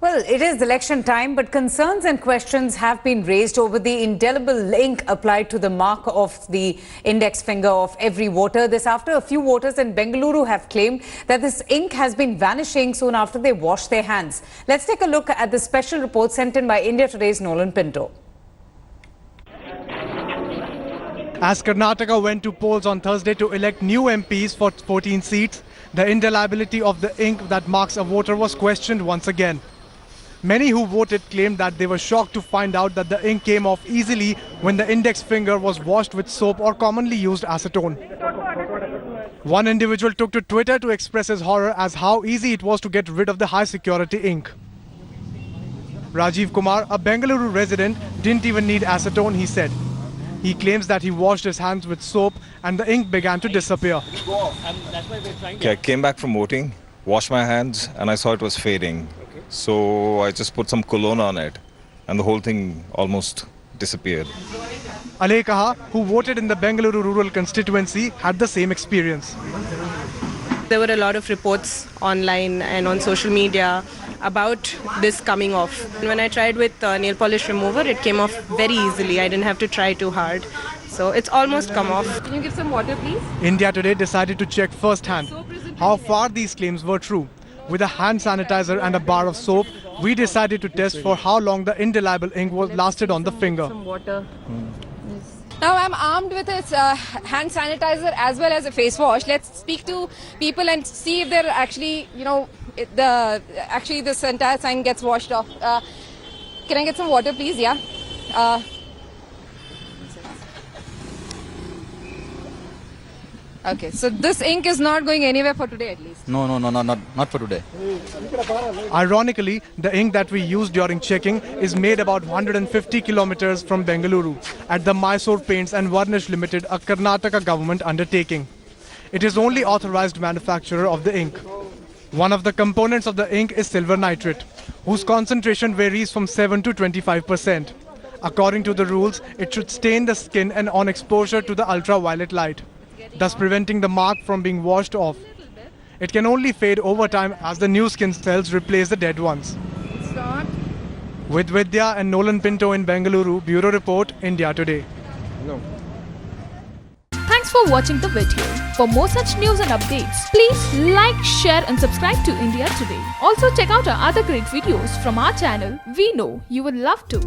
Well, it is election time, but concerns and questions have been raised over the indelible ink applied to the mark of the index finger of every voter. This after a few voters in Bengaluru have claimed that this ink has been vanishing soon after they wash their hands. Let's take a look at the special report sent in by India Today's Nolan Pinto. As Karnataka went to polls on Thursday to elect new MPs for 14 seats, the indelibility of the ink that marks a voter was questioned once again. Many who voted claimed that they were shocked to find out that the ink came off easily when the index finger was washed with soap or commonly used acetone. One individual took to Twitter to express his horror as how easy it was to get rid of the high security ink. Rajiv Kumar, a Bengaluru resident, didn't even need acetone, he said. He claims that he washed his hands with soap and the ink began to disappear. I came back from voting, washed my hands, and I saw it was fading. So I just put some cologne on it and the whole thing almost disappeared. Alay Kaha, who voted in the Bengaluru rural constituency, had the same experience. There were a lot of reports online and on social media about this coming off. When I tried with nail polish remover, it came off very easily. I didn't have to try too hard. So it's almost come off. Can you give some water, please? India Today decided to check firsthand how far these claims were true. With a hand sanitizer and a bar of soap, we decided to test for how long the indelible ink was lasted on the finger. Some water. Now I'm armed with a hand sanitizer as well as a face wash. Let's speak to people and see if they're actually, this entire sign gets washed off. Can I get some water, please? Yeah. Okay, so this ink is not going anywhere for today at least. No, not for today. Ironically, the ink that we used during checking is made about 150 kilometers from Bengaluru at the Mysore Paints and Varnish Limited, a Karnataka government undertaking. It is only authorized manufacturer of the ink. One of the components of the ink is silver nitrate, whose concentration varies from 7 to 25%. According to the rules, it should stain the skin and on exposure to the ultraviolet light, thus preventing the mark from being washed off. It can only fade over time as the new skin cells replace the dead ones. With Vidya and Nolan Pinto in Bengaluru, Bureau Report, India Today. Thanks for watching the video. For more such news and updates, please like, share and subscribe to India Today. Also check out our other great videos from our channel. We know you will love to.